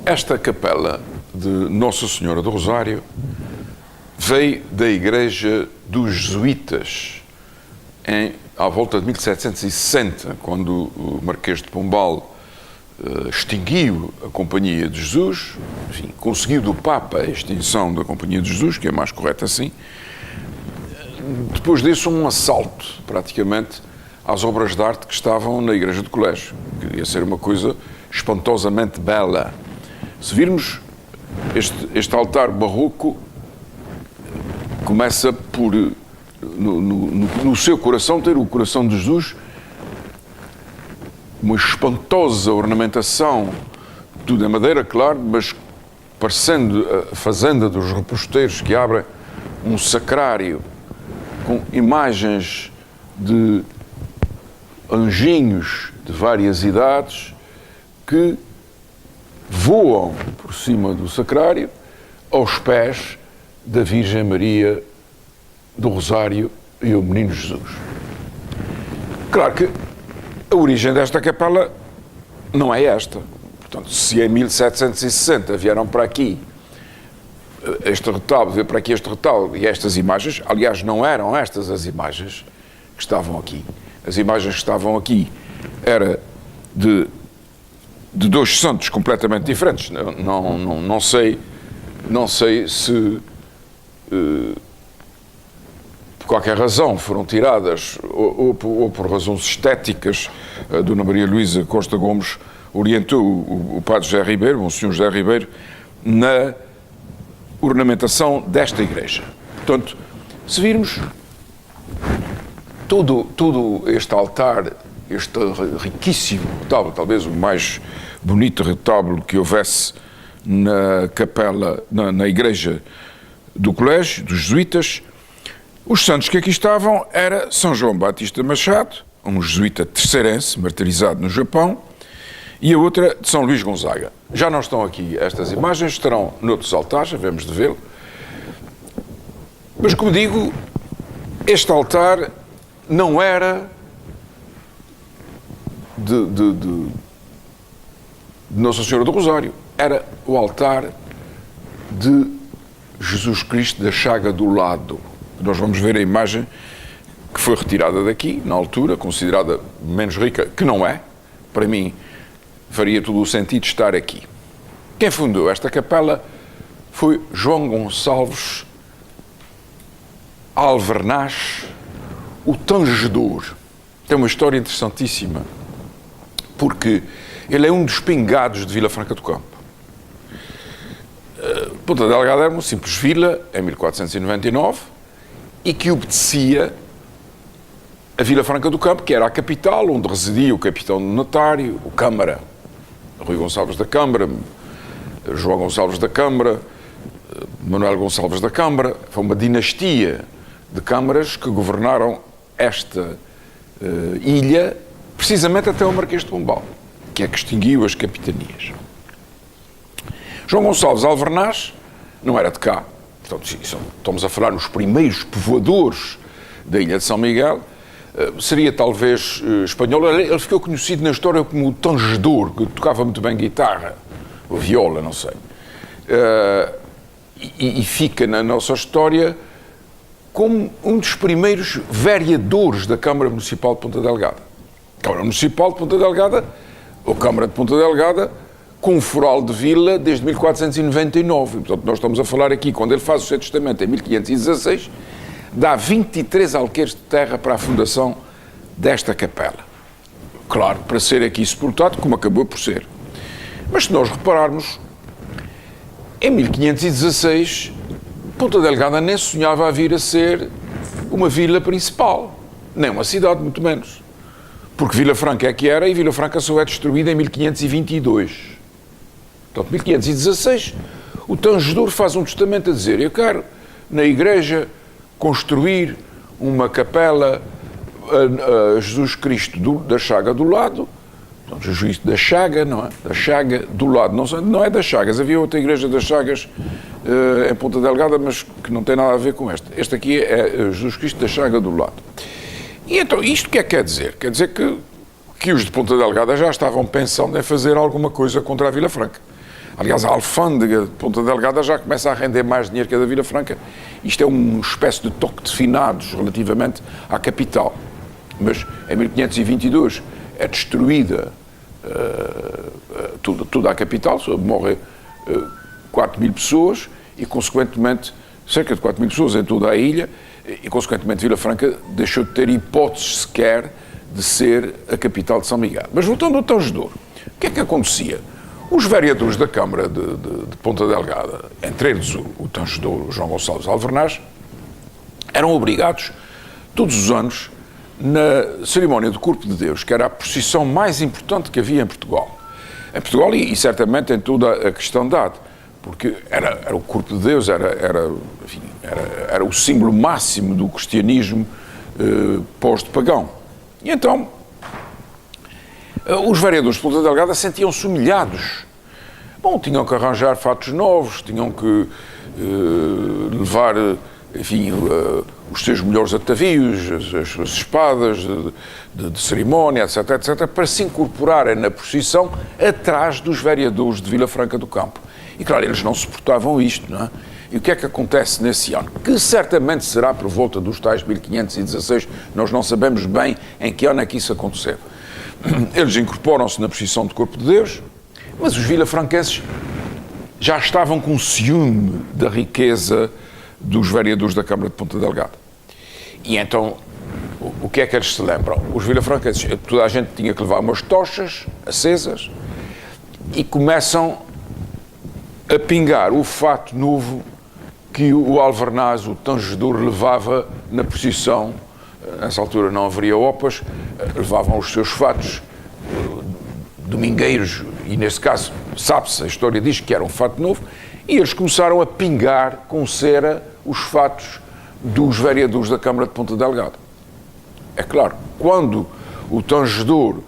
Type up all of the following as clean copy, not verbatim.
Esta capela de Nossa Senhora do Rosário veio da igreja dos jesuítas à volta de 1760, quando o Marquês de Pombal extinguiu a Companhia de Jesus, enfim, conseguiu do Papa a extinção da Companhia de Jesus, que é mais correto assim. Depois disso, um assalto, praticamente, às obras de arte que estavam na igreja do colégio. Queria ser uma coisa espantosamente bela. Se virmos este altar barroco, começa por, no seu coração, ter o coração de Jesus, uma espantosa ornamentação, tudo em madeira, claro, mas parecendo a fazenda dos reposteiros que abrem um sacrário com imagens de anjinhos de várias idades que voam por cima do sacrário aos pés da Virgem Maria do Rosário e o Menino Jesus. Claro que a origem desta capela não é esta. Portanto, se em 1760 vieram para aqui este retábulo, veio para aqui este retábulo e estas imagens, aliás, não eram estas as imagens que estavam aqui. As imagens que estavam aqui eram de dois santos completamente diferentes. Não sei se por qualquer razão foram tiradas ou por razões estéticas. A Dona Maria Luísa Costa Gomes orientou o Padre José Ribeiro, o Sr. José Ribeiro, na ornamentação desta igreja. Portanto, se virmos todo este altar, este riquíssimo retábulo, talvez o mais bonito retábulo que houvesse na capela, na igreja do colégio, dos jesuítas, os santos que aqui estavam era São João Batista Machado, um jesuíta terceirense, martirizado no Japão, e a outra de São Luís Gonzaga. Já não estão aqui estas imagens, estarão noutros altares, havemos de vê-lo. Mas, como digo, este altar não era de Nossa Senhora do Rosário, era o altar de Jesus Cristo da Chaga do Lado. Nós vamos ver a imagem que foi retirada daqui, na altura, considerada menos rica, que não é. Para mim, faria todo o sentido estar aqui. Quem fundou esta capela foi João Gonçalves Alvernaz, o Tangedor. Tem uma história interessantíssima, porque ele é um dos pingados de Vila Franca do Campo. Ponta Delgada era uma simples vila, em 1499, e que obedecia a Vila Franca do Campo, que era a capital, onde residia o capitão notário, o Câmara, Rui Gonçalves da Câmara, João Gonçalves da Câmara, Manuel Gonçalves da Câmara. Foi uma dinastia de câmaras que governaram esta ilha, precisamente até o Marquês de Pombal, que é que extinguiu as capitanias. João Gonçalves Alvernaz não era de cá, portanto, estamos a falar nos primeiros povoadores da ilha de São Miguel. Seria talvez espanhol. Ele ficou conhecido na história como o Tangedor, que tocava muito bem guitarra, ou viola, não sei. E fica na nossa história como um dos primeiros vereadores da Câmara Municipal de Ponta Delgada. Câmara Municipal de Ponta Delgada, ou Câmara de Ponta Delgada, com o foral de vila desde 1499. Portanto, nós estamos a falar aqui, quando ele faz o seu testamento em 1516, dá 23 alqueires de terra para a fundação desta capela. Claro, para ser aqui sepultado, como acabou por ser. Mas se nós repararmos, em 1516, Ponta Delgada nem sonhava a vir a ser uma vila principal, nem uma cidade, muito menos. Porque Vila Franca é que era, e Vila Franca só é destruída em 1522. Portanto, 1516, o Tangedor faz um testamento a dizer: eu quero, na igreja, construir uma capela a Jesus Cristo da Chaga do Lado. Então, Jesus da Chaga, não é? Da Chaga do Lado. Não é das Chagas. Havia outra igreja das Chagas em Ponta Delgada, mas que não tem nada a ver com esta. Este aqui é Jesus Cristo da Chaga do Lado. E então, isto o que é que quer dizer? Quer dizer que os de Ponta Delgada já estavam pensando em fazer alguma coisa contra a Vila Franca. Aliás, a alfândega de Ponta Delgada já começa a render mais dinheiro que a da Vila Franca. Isto é uma espécie de toque de finados relativamente à capital. Mas em 1522 é destruída toda a capital, morrem 4.000 pessoas e, consequentemente, cerca de 4.000 pessoas em toda a ilha, e, consequentemente, Vila Franca deixou de ter hipótese sequer de ser a capital de São Miguel. Mas voltando ao Tangedouro, o que é que acontecia? Os vereadores da Câmara de Ponta Delgada, entre eles o Tangedouro, João Gonçalves Alvernaz, eram obrigados, todos os anos, na cerimónia do Corpo de Deus, que era a procissão mais importante que havia em Portugal. Em Portugal e certamente em toda a cristandade, porque era o Corpo de Deus, era o símbolo máximo do cristianismo pós-pagão. E então, os vereadores de Ponta Delgada sentiam-se humilhados. Bom, tinham que arranjar fatos novos, tinham que levar, enfim, os seus melhores atavios, as espadas de cerimónia, etc., etc., para se incorporarem na procissão atrás dos vereadores de Vila Franca do Campo. E, claro, eles não suportavam isto, não é? E o que é que acontece nesse ano? Que certamente será por volta dos tais 1516, nós não sabemos bem em que ano é que isso aconteceu. Eles incorporam-se na procissão do Corpo de Deus, mas os vilafranquenses já estavam com ciúme da riqueza dos vereadores da Câmara de Ponta Delgada. E então, o que é que eles se lembram? Os vilafranquenses, toda a gente tinha que levar umas tochas acesas e começam a pingar o fato novo que o Alvernaz, o Tangedouro, levava na procissão. Nessa altura não haveria opas, levavam os seus fatos domingueiros, e nesse caso, sabe-se, a história diz que era um fato novo, e eles começaram a pingar com cera os fatos dos vereadores da Câmara de Ponta Delgada. É claro, quando o Tangedouro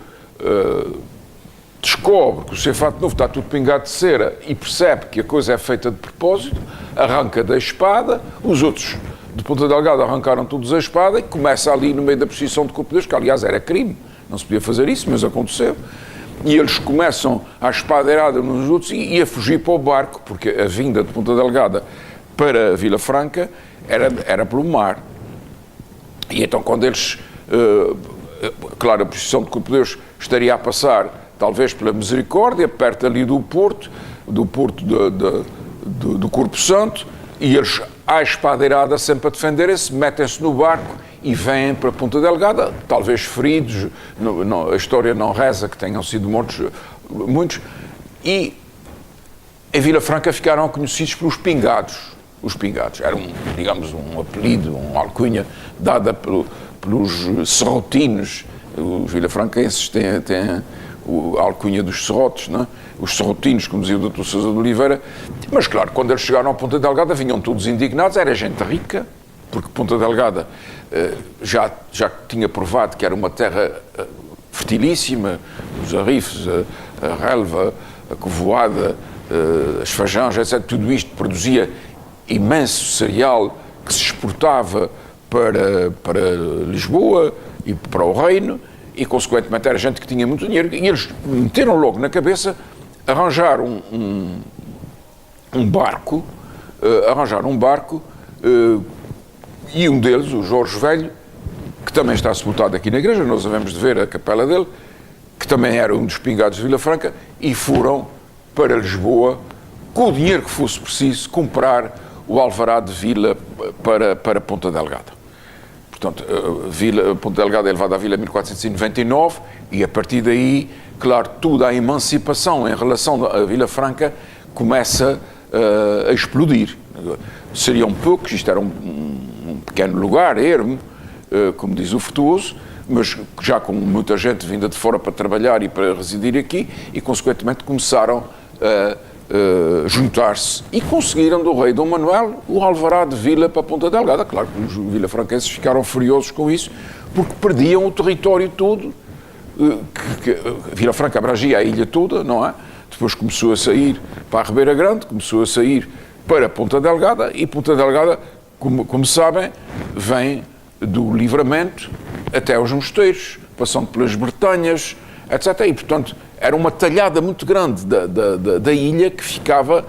descobre que o seu fato novo está tudo pingado de cera e percebe que a coisa é feita de propósito, arranca da espada, os outros de Ponta Delgada arrancaram todos a espada e começa ali no meio da procissão de Corpo de Deus, que aliás era crime, não se podia fazer isso, mas aconteceu, e eles começam a espadeirada uns nos outros e a fugir para o barco, porque a vinda de Ponta Delgada para Vila Franca era pelo mar. E então quando eles, claro, a procissão de Corpo de Deus estaria a passar talvez pela Misericórdia, perto ali do porto do Corpo Santo, e eles, à espadeirada, sempre a defenderem-se, metem-se no barco e vêm para Ponta Delgada, talvez feridos, a história não reza que tenham sido mortos muitos, e em Vila Franca ficaram conhecidos pelos pingados. Os pingados era, digamos, um apelido, uma alcunha dada pelos serrotinos. Os vilafranquenses têm a alcunha dos serrotes, não é? Os serrotinos, como dizia o Dr. Sousa de Oliveira. Mas, claro, quando eles chegaram a Ponta Delgada, vinham todos indignados, era gente rica, porque Ponta Delgada já tinha provado que era uma terra fertilíssima, os arifes, a relva, a covoada, as fajanjas, etc. Tudo isto produzia imenso cereal que se exportava para Lisboa e para o Reino, e, consequentemente, era gente que tinha muito dinheiro, e eles meteram logo na cabeça arranjar um barco, e um deles, o Jorge Velho, que também está sepultado aqui na igreja, nós havemos de ver a capela dele, que também era um dos pingados de Vila Franca, e foram para Lisboa, com o dinheiro que fosse preciso, comprar o alvará de Vila para Ponta Delgada. Portanto, Ponta Delgada é levada à Vila em 1499 e, a partir daí, claro, toda a emancipação em relação à Vila Franca começa a explodir. Seriam poucos, isto era um pequeno lugar, ermo, como diz o Frutuoso, mas já com muita gente vinda de fora para trabalhar e para residir aqui, e, consequentemente, começaram a juntar-se e conseguiram do rei Dom Manuel o alvará de Vila para Ponta Delgada. Claro que os vilafranquenses ficaram furiosos com isso, porque perdiam o território todo, que Vila Franca abrangia a ilha toda, não é? Depois começou a sair para a Ribeira Grande, começou a sair para Ponta Delgada, e Ponta Delgada, como sabem, vem do Livramento até aos Mosteiros, passando pelas Bretanhas, etc. E, portanto, era uma talhada muito grande da ilha que ficava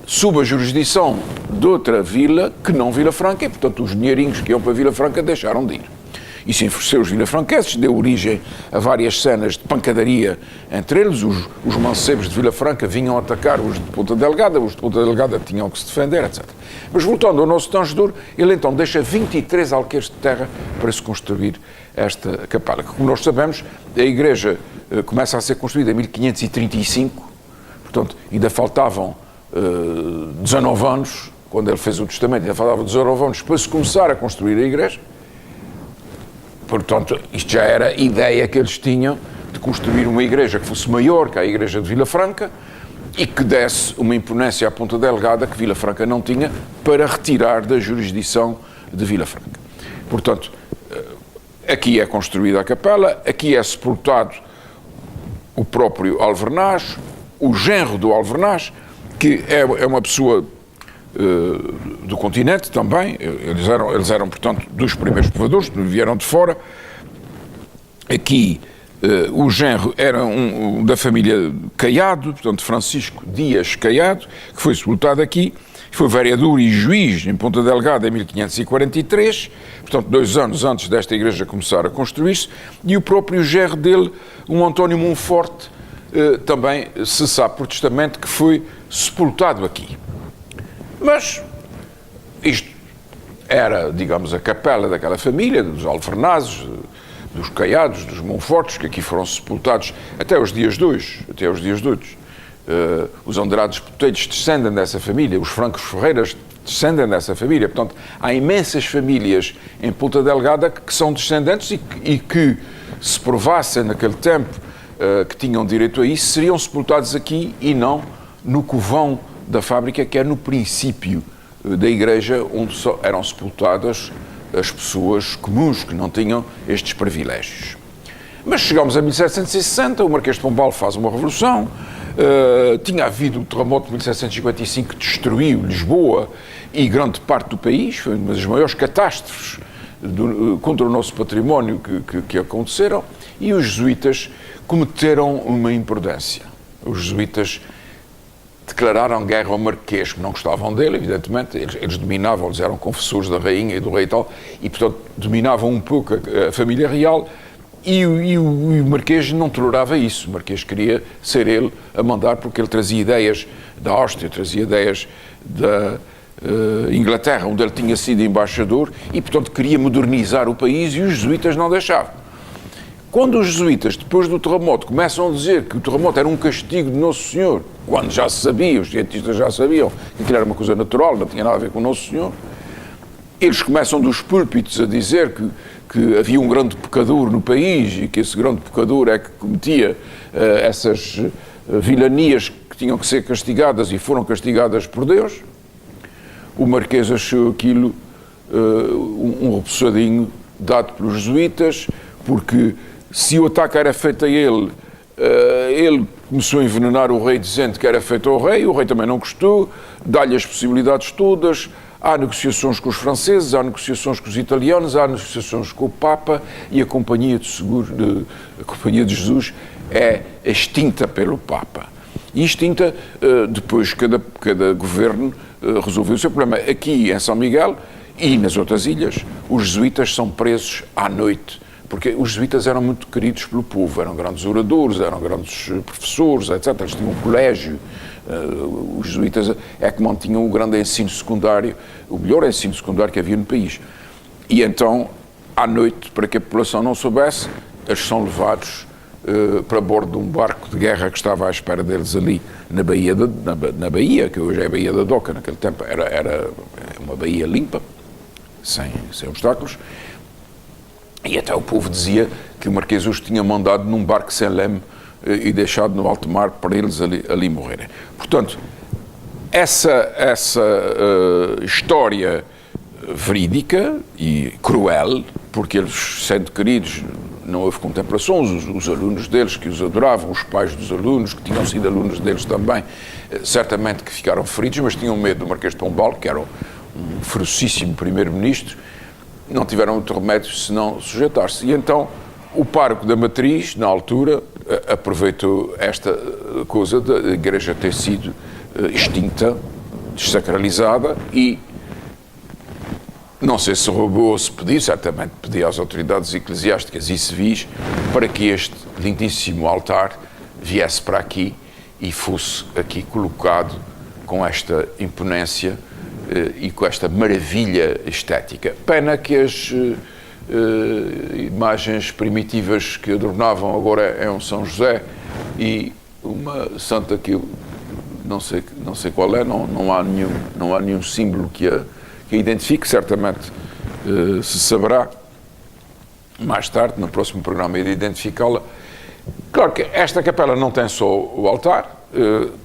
sob a jurisdição de outra vila que não Vila Franca, e, portanto, os dinheirinhos que iam para Vila Franca deixaram de ir. Isso enfureceu os vilafranqueses, deu origem a várias cenas de pancadaria entre eles. Os mancebos de Vila Franca vinham atacar os de Ponta Delgada, os de Ponta Delgada tinham que se defender, etc. Mas voltando ao nosso tangedor, ele então deixa 23 alqueires de terra para se construir esta capela, que, como nós sabemos, a igreja começa a ser construída em 1535, portanto, ainda faltavam 19 anos, quando ele fez o testamento, ainda faltavam 19 anos para se começar a construir a igreja. Portanto, isto já era a ideia que eles tinham de construir uma igreja que fosse maior que a igreja de Vila Franca e que desse uma imponência à Ponta Delgada que Vila Franca não tinha para retirar da jurisdição de Vila Franca. Portanto, aqui é construída a capela, aqui é sepultado o próprio Alvernaz, o genro do Alvernaz, que é uma pessoa do continente também, eles eram, portanto, dos primeiros povoadores, vieram de fora. Aqui o genro era da família Caiado, portanto, Francisco Dias Caiado, que foi sepultado aqui, foi vereador e juiz em Ponta Delgada em 1543, portanto, 2 anos antes desta igreja começar a construir-se, e o próprio genro dele, um António Monforte, também se sabe por testamento que foi sepultado aqui. Mas isto era, digamos, a capela daquela família, dos Alvernazes, dos Caiados, dos Monfortes, que aqui foram sepultados até os dias de hoje. Os Andrades Botelhos descendem dessa família, os Francos Ferreiras descendem dessa família. Portanto, há imensas famílias em Ponta Delgada que são descendentes e que, se provassem naquele tempo que tinham direito a isso, seriam sepultados aqui e não no covão da fábrica, que é no princípio da igreja, onde só eram sepultadas as pessoas comuns que não tinham estes privilégios. Mas chegamos a 1760, o Marquês de Pombal faz uma revolução, tinha havido o terremoto de 1755 que destruiu Lisboa e grande parte do país, foi uma das maiores catástrofes contra o nosso património que aconteceram, e os jesuítas cometeram uma imprudência. Os jesuítas declararam guerra ao Marquês, que não gostavam dele, evidentemente, eles dominavam, eles eram confessores da rainha e do rei e tal, e portanto dominavam um pouco a família real, e o Marquês não tolerava isso. O Marquês queria ser ele a mandar, porque ele trazia ideias da Áustria, trazia ideias da Inglaterra, onde ele tinha sido embaixador, e portanto queria modernizar o país, e os jesuítas não deixavam. Quando os jesuítas, depois do terremoto, começam a dizer que o terremoto era um castigo de Nosso Senhor, quando já se sabia, os cientistas já sabiam que aquilo era uma coisa natural, não tinha nada a ver com Nosso Senhor, eles começam dos púlpitos a dizer que havia um grande pecador no país e que esse grande pecador é que cometia essas vilanias que tinham que ser castigadas e foram castigadas por Deus. O Marquês achou aquilo um repousadinho dado pelos jesuítas, porque se o ataque era feito a ele, ele começou a envenenar o rei dizendo que era feito ao rei, o rei também não gostou, dá-lhe as possibilidades todas, há negociações com os franceses, há negociações com os italianos, há negociações com o Papa, e a Companhia a Companhia de Jesus é extinta pelo Papa. E extinta, depois cada governo resolveu o seu problema. Aqui em São Miguel e nas outras ilhas, os jesuítas são presos à noite, porque os jesuítas eram muito queridos pelo povo, eram grandes oradores, eram grandes professores, etc. Eles tinham um colégio. Os jesuítas é que mantinham o grande ensino secundário, o melhor ensino secundário que havia no país. E então, à noite, para que a população não soubesse, eles são levados para bordo de um barco de guerra que estava à espera deles ali na baía, que hoje é a Baía da Doca. Naquele tempo era uma baía limpa, sem obstáculos. E até o povo dizia que o Marquês os tinha mandado num barco sem leme e deixado no alto mar para eles ali morrerem. Portanto, essa história verídica e cruel, porque eles, sendo queridos, não houve contemplações, os alunos deles que os adoravam, os pais dos alunos, que tinham sido alunos deles também, certamente que ficaram feridos, mas tinham medo do Marquês de Pombal, que era um ferocíssimo primeiro-ministro, não tiveram outro remédio senão sujeitar-se. E então O pároco da Matriz, na altura, aproveitou esta coisa da igreja ter sido extinta, desacralizada, e não sei se roubou ou se pediu, certamente pediu às autoridades eclesiásticas e civis para que este lindíssimo altar viesse para aqui e fosse aqui colocado com esta imponência e com esta maravilha estética. Pena que as imagens primitivas que adornavam agora é um São José e uma santa que eu não sei qual é, não há nenhum símbolo que a identifique, certamente se saberá mais tarde, no próximo programa, ir identificá-la. Claro que esta capela não tem só o altar,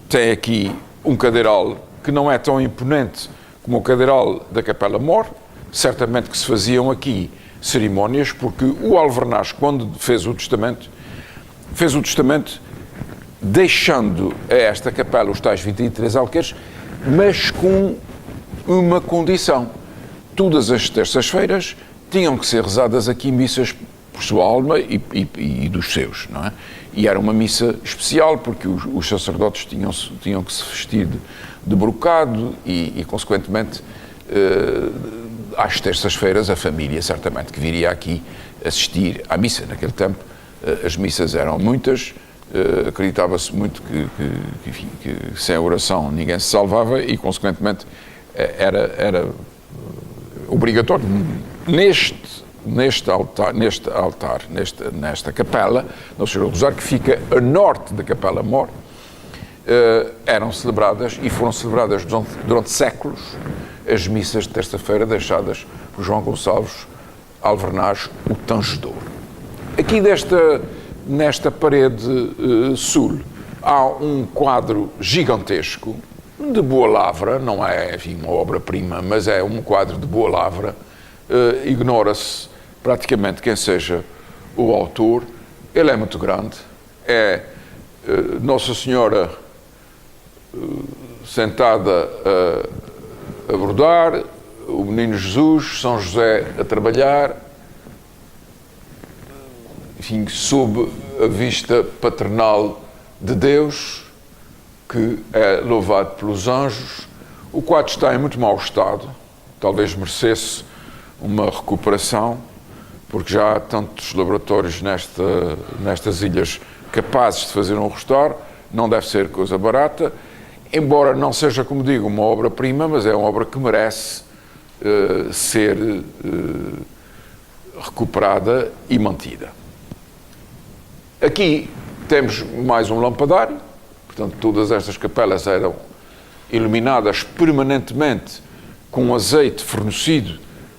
tem aqui um cadeiral que não é tão imponente como o cadeiral da Capela Mor, certamente que se faziam aqui cerimónias, porque o Alvernaz, quando fez o testamento deixando a esta capela os tais 23 alqueires, mas com uma condição. Todas as terças-feiras tinham que ser rezadas aqui missas por sua alma e dos seus, não é? E era uma missa especial, porque os sacerdotes tinham que se vestir de brocado e consequentemente, às terças-feiras, a família certamente que viria aqui assistir à missa. Naquele tempo, as missas eram muitas, acreditava-se muito que sem oração ninguém se salvava e, consequentemente, era obrigatório nesta capela, Nossa Senhora do Rosário, que fica a norte da Capela Mor, eram celebradas e foram celebradas durante séculos as missas de terça-feira deixadas por João Gonçalves Alvernaz, o tangedor. Aqui nesta parede sul há um quadro gigantesco de boa lavra, não é, enfim, uma obra-prima, mas é um quadro de boa lavra. Ignora-se praticamente quem seja o autor. Ele é muito grande, é Nossa Senhora sentada a bordar, o Menino Jesus, São José a trabalhar, enfim, sob a vista paternal de Deus, que é louvado pelos anjos. O quadro está em muito mau estado, talvez merecesse uma recuperação, porque já há tantos laboratórios nestas ilhas capazes de fazer um restauro, não deve ser coisa barata, embora não seja, como digo, uma obra-prima, mas é uma obra que merece ser recuperada e mantida. Aqui temos mais um lampadário, portanto, todas estas capelas eram iluminadas permanentemente com azeite fornecido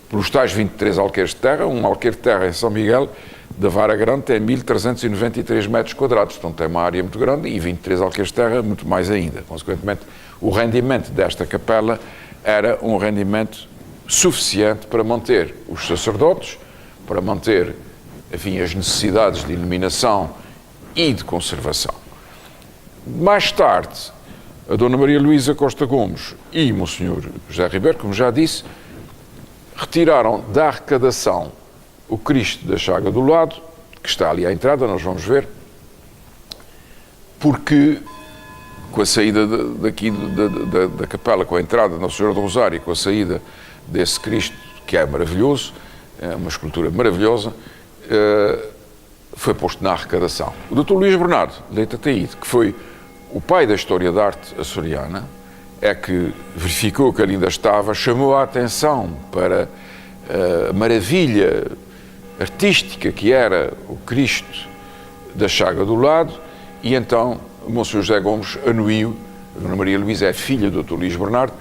pelos tais 23 alqueires de terra. Um alqueire de terra em São Miguel da Vara Grande tem 1.393 metros quadrados, portanto tem uma área muito grande, e 23 alqueires de terra muito mais ainda. Consequentemente, o rendimento desta capela era um rendimento suficiente para manter os sacerdotes, para manter, enfim, as necessidades de iluminação e de conservação. Mais tarde, a Dona Maria Luísa Costa Gomes e Monsenhor José Ribeiro, como já disse, retiraram da arrecadação o Cristo da Chaga do Lado, que está ali à entrada, nós vamos ver, porque com a saída daqui da capela, com a entrada da Nossa Senhora do Rosário, com a saída desse Cristo, que é maravilhoso, é uma escultura maravilhosa, foi posto na arrecadação. O Dr. Luís Bernardo Leite Ataíde, que foi o pai da história da arte açoriana, é que verificou que ali ainda estava, chamou a atenção para a maravilha artística que era o Cristo da Chaga do Lado, e então o Monsenhor José Gomes anuiu, a Dona Maria Luísa é filha do Dr. Luís Bernardo,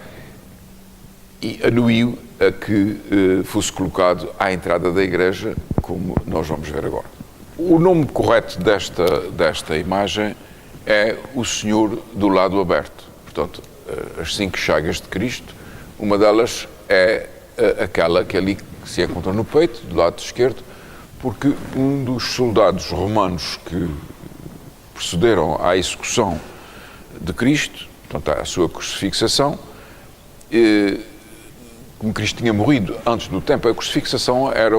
e anuiu a que fosse colocado à entrada da igreja, como nós vamos ver agora. O nome correto desta imagem é o Senhor do Lado Aberto. Portanto, as 5 chagas de Cristo, uma delas é aquela que ali se encontra no peito, do lado esquerdo, porque um dos soldados romanos que procederam à execução de Cristo, portanto, à sua crucifixação, como Cristo tinha morrido antes do tempo, a crucifixação era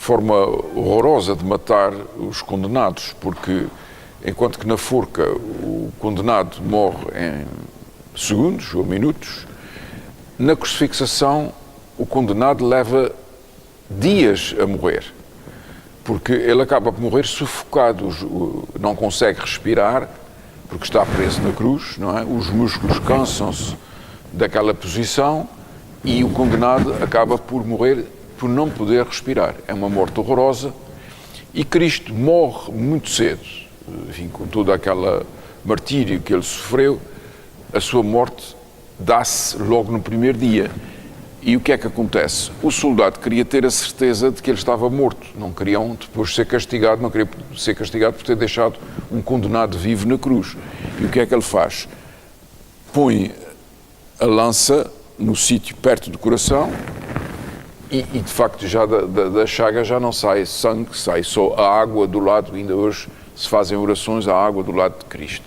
forma horrorosa de matar os condenados, porque enquanto que na forca o condenado morre em segundos ou minutos, na crucifixação o condenado leva dias a morrer, porque ele acaba por morrer sufocado, não consegue respirar, porque está preso na cruz, não é? Os músculos cansam-se daquela posição e o condenado acaba por morrer por não poder respirar. É uma morte horrorosa e Cristo morre muito cedo, enfim, com todo aquele martírio que ele sofreu, a sua morte dá-se logo no primeiro dia. E o que é que acontece? O soldado queria ter a certeza de que ele estava morto. Não queriam depois ser castigado, não queria ser castigado por ter deixado um condenado vivo na cruz. E o que é que ele faz? Põe a lança no sítio perto do coração e de facto já da chaga já não sai sangue, sai só a água do lado. Ainda hoje se fazem orações à água do lado de Cristo.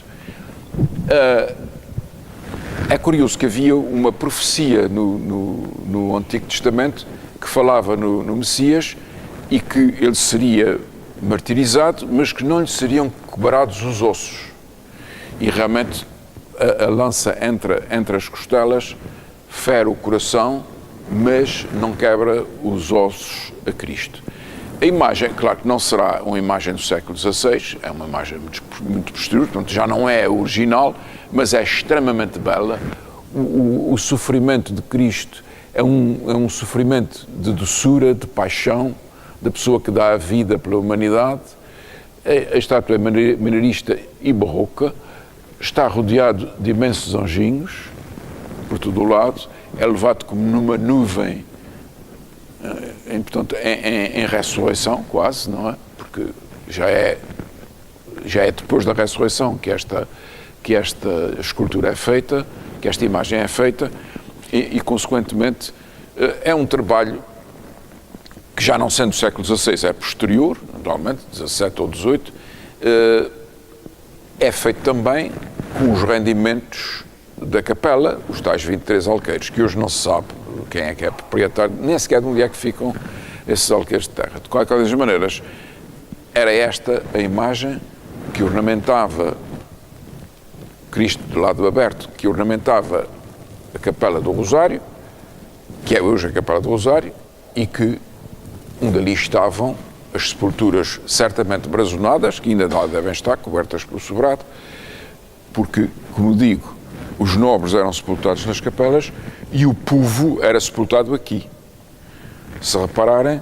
É curioso que havia uma profecia no Antigo Testamento que falava no Messias e que ele seria martirizado, mas que não lhe seriam quebrados os ossos. E realmente a lança entra entre as costelas, fere o coração, mas não quebra os ossos a Cristo. A imagem, claro que não será uma imagem do século XVI, é uma imagem muito posterior, portanto já não é original, mas é extremamente bela. O sofrimento de Cristo é um sofrimento de doçura, de paixão, da pessoa que dá a vida pela humanidade. A estátua é maneirista e barroca, está rodeado de imensos anjinhos por todo o lado, é levado como numa nuvem, portanto, em ressurreição quase, não é? Porque já é depois da ressurreição que esta escultura é feita, que esta imagem é feita e consequentemente, é um trabalho que já não sendo do século XVI, é posterior, naturalmente, 17 ou 18, é feito também com os rendimentos da capela, os tais 23 alqueires, que hoje não se sabe quem é que é proprietário, nem sequer de onde é que ficam esses alqueires de terra. De qualquer das maneiras, era esta a imagem que ornamentava Cristo de lado aberto, que ornamentava a Capela do Rosário, que é hoje a Capela do Rosário, e que onde ali estavam as sepulturas certamente brazonadas, que ainda lá devem estar, cobertas pelo sobrado, porque, como digo, os nobres eram sepultados nas capelas e o povo era sepultado aqui. Se repararem,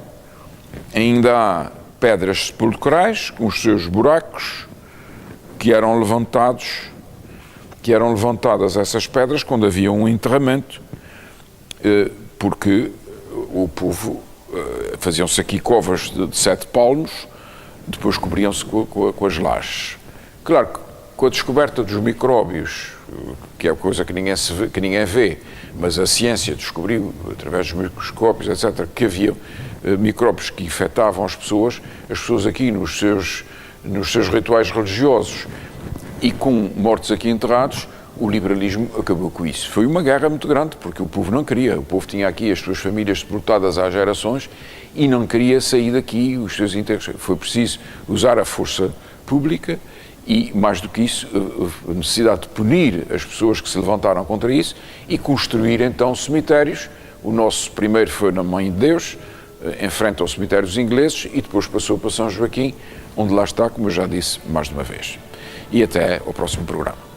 ainda há pedras sepulcrais com os seus buracos que eram levantadas essas pedras quando havia um enterramento, porque o povo faziam-se aqui covas de 7 palmos, depois cobriam-se com as lajes. Claro que com a descoberta dos micróbios, que é coisa que ninguém vê, mas a ciência descobriu, através dos microscópios, etc., que havia micróbios que infectavam as pessoas aqui nos seus rituais religiosos e com mortos aqui enterrados, o liberalismo acabou com isso. Foi uma guerra muito grande, porque o povo não queria. O povo tinha aqui as suas famílias sepultadas há gerações e não queria sair daqui os seus enterros. Foi preciso usar a força pública e, mais do que isso, a necessidade de punir as pessoas que se levantaram contra isso e construir, então, cemitérios. O nosso primeiro foi na Mãe de Deus, em frente aos cemitérios ingleses, e depois passou para São Joaquim, onde lá está, como eu já disse mais de uma vez. E até ao próximo programa.